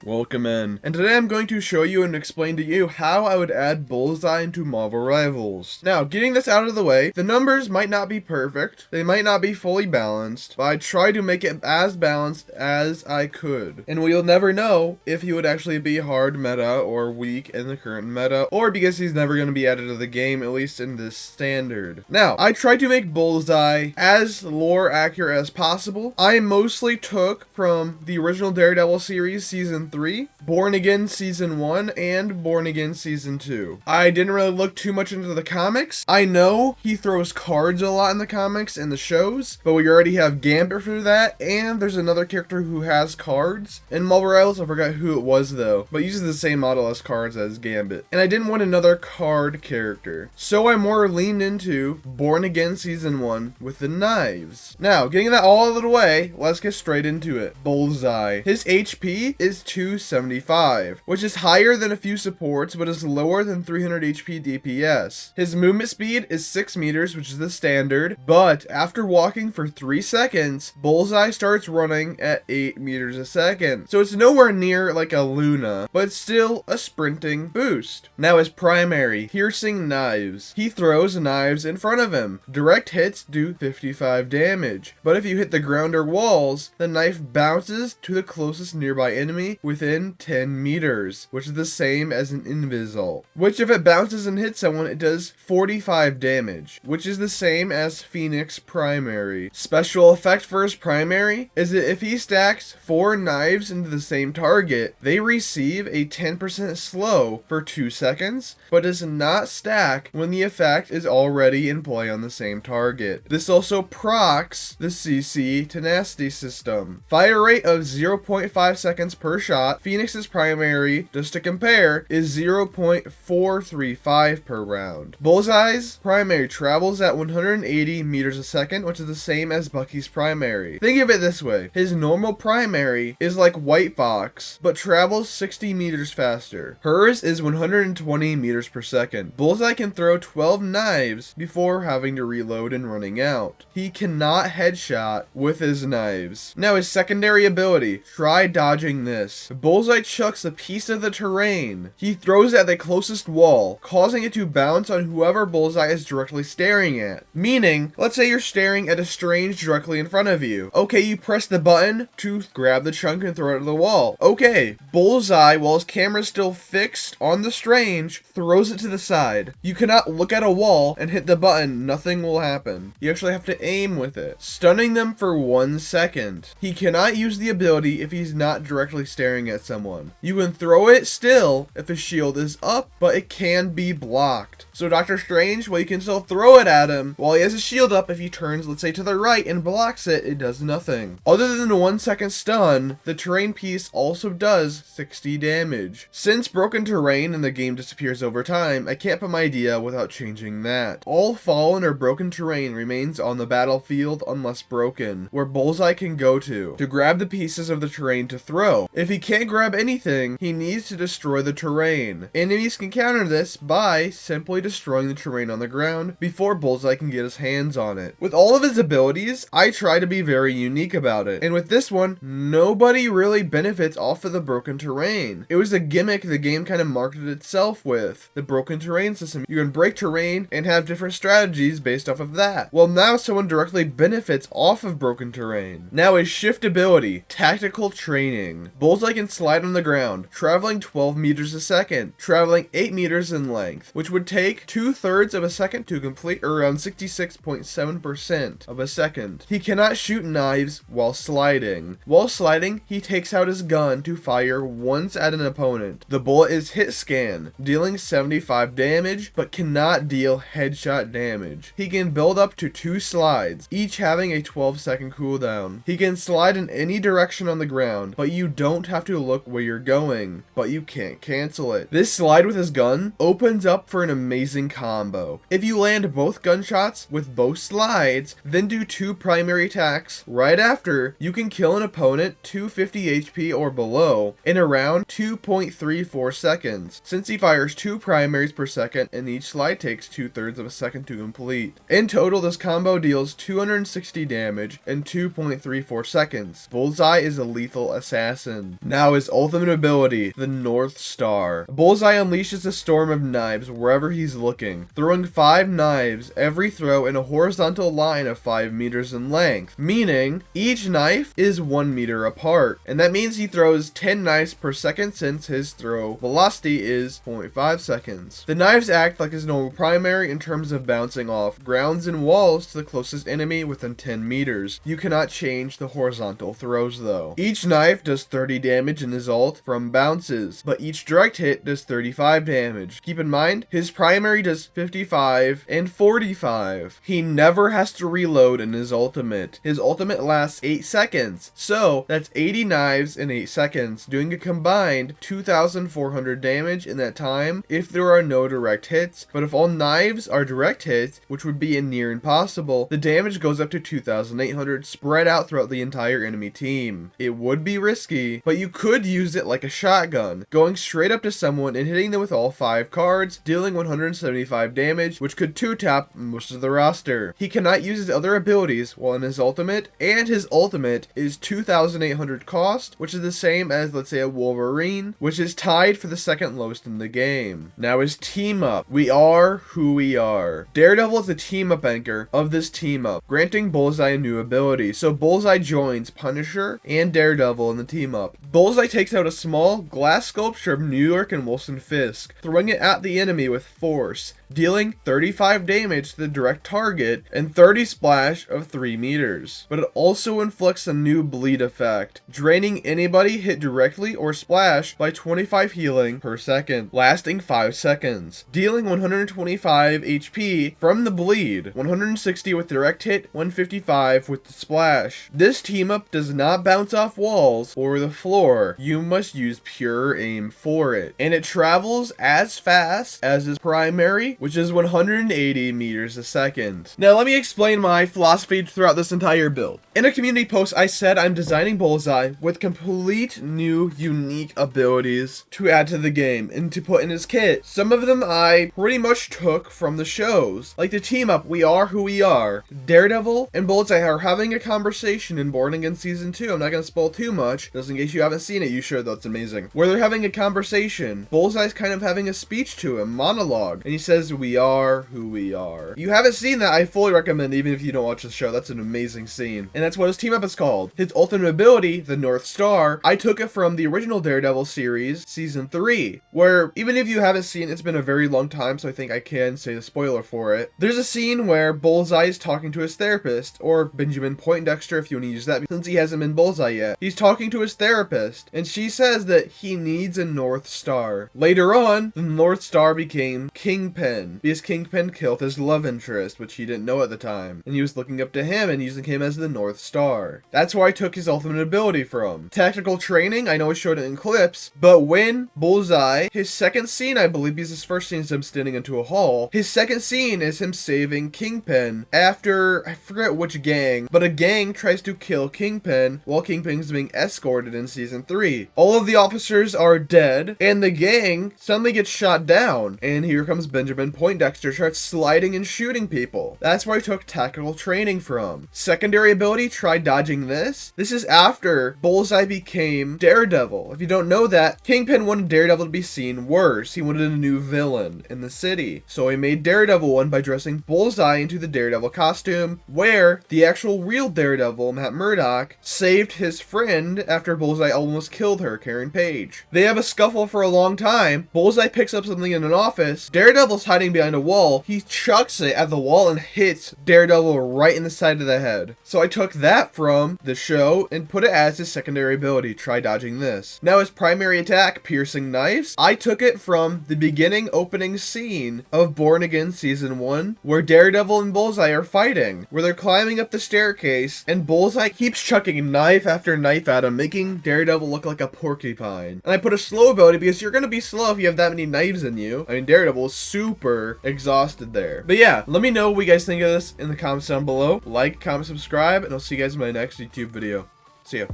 Welcome in, and today I'm going to show you and explain to you how I would add Bullseye into Marvel Rivals. Now, getting this out of the way, the numbers might not be perfect, they might not be fully balanced, but I tried to make it as balanced as I could. And we'll never know if he would actually be hard meta or weak in the current meta, or because he's never going to be added to the game, at least in this standard. Now, I tried to make Bullseye as lore accurate as possible. I mostly took from the original Daredevil series, Season 3, Born Again Season 1, and Born Again Season 2. I didn't really look too much into the comics. I know he throws cards a lot in the comics and the shows, but we already have Gambit for that, and there's another character who has cards. In Marvel Rivals, I forgot who it was though, but uses the same model as cards as Gambit. And I didn't want another card character, so I more leaned into Born Again Season 1 with the knives. Now, getting that all out of the way, let's get straight into it. Bullseye. His HP is 275, which is higher than a few supports, but is lower than 300 HP DPS. His movement speed is 6 meters, which is the standard, but after walking for 3 seconds, Bullseye starts running at 8 meters a second. So it's nowhere near like a Luna, but it's still a sprinting boost. Now his primary, piercing knives. He throws knives in front of him. Direct hits do 55 damage, but if you hit the ground or walls, the knife bounces to the closest nearby enemy within 10 meters, which is the same as an Invisal. Which if it bounces and hits someone, it does 45 damage, which is the same as Phoenix primary. Special effect for his primary is that if he stacks 4 knives into the same target, they receive a 10% slow for 2 seconds, but does not stack when the effect is already in play on the same target. This also procs the CC tenacity system. Fire rate of 0.5 seconds per shot. Phoenix's primary, just to compare, is 0.435 per round. Bullseye's primary travels at 180 meters a second, which is the same as Bucky's primary. Think of it this way. His normal primary is like White Fox, but travels 60 meters faster. Hers is 120 meters per second. Bullseye can throw 12 knives before having to reload and running out. He cannot headshot with his knives. Now his secondary ability, try dodging this. Bullseye chucks a piece of the terrain. He throws it at the closest wall, causing it to bounce on whoever Bullseye is directly staring at. Meaning, let's say you're staring at a strange directly in front of you. Okay, you press the button to grab the chunk and throw it at the wall. Okay, Bullseye, while his camera's still fixed on the strange, throws it to the side. You cannot look at a wall and hit the button, nothing will happen. You actually have to aim with it, stunning them for 1 second. He cannot use the ability if he's not directly staring at someone. You can throw it still if his shield is up, but it can be blocked. So Doctor Strange, well, you can still throw it at him while he has his shield up. If he turns, let's say, to the right and blocks it, it does nothing. Other than the 1 second stun, the terrain piece also does 60 damage. Since broken terrain in the game disappears over time, I can't put my idea without changing that. All fallen or broken terrain remains on the battlefield unless broken, where Bullseye can go to grab the pieces of the terrain to throw. If he can't grab anything, he needs to destroy the terrain. Enemies can counter this by simply destroying the terrain on the ground before Bullseye can get his hands on it. With all of his abilities, I try to be very unique about it. And with this one, nobody really benefits off of the broken terrain. It was a gimmick the game kind of marketed itself with, the broken terrain system. You can break terrain and have different strategies based off of that. Well, now someone directly benefits off of broken terrain. Now his shift ability, tactical training. Bullseye can slide on the ground, traveling 12 meters a second, traveling 8 meters in length, which would take 2/3 of a second to complete, or around 66.7% of a second. He cannot shoot knives while sliding. While sliding, he takes out his gun to fire once at an opponent. The bullet is hit scan, dealing 75 damage, but cannot deal headshot damage. He can build up to 2 slides, each having a 12-second cooldown. He can slide in any direction on the ground, but you don't have to look where you're going, but you can't cancel it. This slide with his gun opens up for an amazing combo. If you land both gunshots with both slides, then do 2 primary attacks right after, you can kill an opponent 250 HP or below in around 2.34 seconds, since he fires 2 primaries per second and each slide takes 2/3 of a second to complete. In total, this combo deals 260 damage in 2.34 seconds. Bullseye is a lethal assassin. Now his ultimate ability, the North Star. Bullseye unleashes a storm of knives wherever he's looking, throwing 5 knives every throw in a horizontal line of 5 meters in length, meaning each knife is 1 meter apart. And that means he throws 10 knives per second since his throw velocity is 0.5 seconds. The knives act like his normal primary in terms of bouncing off grounds and walls to the closest enemy within 10 meters. You cannot change the horizontal throws though. Each knife does 30 damage in his ult from bounces, but each direct hit does 35 damage. Keep in mind, his primary does 55 and 45. He never has to reload in his ultimate. His ultimate lasts 8 seconds, so that's 80 knives in 8 seconds, doing a combined 2,400 damage in that time if there are no direct hits. But if all knives are direct hits, which would be near impossible, the damage goes up to 2,800 spread out throughout the entire enemy team. It would be risky, but you could use it like a shotgun, going straight up to someone and hitting them with all 5 cards, dealing 175 damage, which could 2-tap most of the roster. He cannot use his other abilities while in his ultimate, and his ultimate is 2,800 cost, which is the same as, let's say, a Wolverine, which is tied for the second lowest in the game. Now his team up. We are who we are. Daredevil is the team up anchor of this team up, granting Bullseye a new ability. So Bullseye joins Punisher and Daredevil in the team up. Bullseye takes out a small glass sculpture of New York and Wilson Fisk, throwing it at the enemy with force, dealing 35 damage to the direct target and 30 splash of 3 meters. But it also inflicts a new bleed effect, draining anybody hit directly or splash by 25 healing per second, lasting 5 seconds, dealing 125 HP from the bleed, 160 with direct hit, 155 with the splash. This team up does not bounce off walls or the floor. You must use pure aim for it, and it travels as fast as his primary, which is 180 meters a second. Now let me explain my philosophy throughout this entire build. In a community post, I said I'm designing Bullseye with complete new unique abilities to add to the game and to put in his kit. Some of them I pretty much took from the shows, like the team up We Are Who We Are. Daredevil and Bullseye are having a conversation in Born Again Season 2. I'm not going to spoil too much, just in case you haven't seen it. You should, though. It's amazing. Where they're having a conversation. Bullseye's kind of having a speech to him, monologue, and he says, "We are who we are." You haven't seen that, I fully recommend, even if you don't watch the show. That's an amazing scene. And that's what his team up is called. His ultimate ability, the North Star, I took it from the original Daredevil series, Season 3, where even if you haven't seen it, it's been a very long time, so I think I can say the spoiler for it. There's a scene where Bullseye is talking to his therapist, or Benjamin Poindexter if you want to use that, since he hasn't been Bullseye yet. He's talking to his therapist, and she says that he needs a North Star. Later on, the North Star became Kingpin, because Kingpin killed his love interest, which he didn't know at the time, and he was looking up to him and using him as the North Star. That's where I took his ultimate ability from. Tactical training, I know I showed it in clips, but when Bullseye, his second scene, I believe, because his first scene is him standing into a hall, his second scene is him saving Kingpin after, I forget which gang, but a gang tries to kill Kingpin while Kingpin's being escorted in Season 3. All of the officers are dead, and the gang suddenly gets shot down, and here comes Benjamin Poindexter, starts sliding and shooting people. That's where I took tactical training from. Secondary ability, try dodging this. This is after Bullseye became Daredevil. If you don't know that, Kingpin wanted Daredevil to be seen worse. He wanted a new villain in the city. So he made Daredevil one by dressing Bullseye into the Daredevil costume, where the actual real Daredevil, Matt Murdock, saved his friend after Bullseye almost killed her, Karen Page. They have a scuffle for a long time. Bullseye picks up something in an office. Daredevil's hiding behind a wall. He chucks it at the wall and hits Daredevil right in the side of the head. So I took that from the show and put it as his secondary ability, try dodging this. Now his primary attack, piercing knives, I took it from the beginning opening scene of Born Again Season 1, where Daredevil and Bullseye are fighting, where they're climbing up the staircase and Bullseye keeps chucking knife after knife at him, making Daredevil look like a porcupine. And I put a slow ability because you're gonna be slow if you have that many knives in you. I mean, Daredevil is super exhausted there. But yeah, let me know what you guys think of this in the comments down below. Like, comment, subscribe, and I'll see you guys in my next YouTube video. See ya.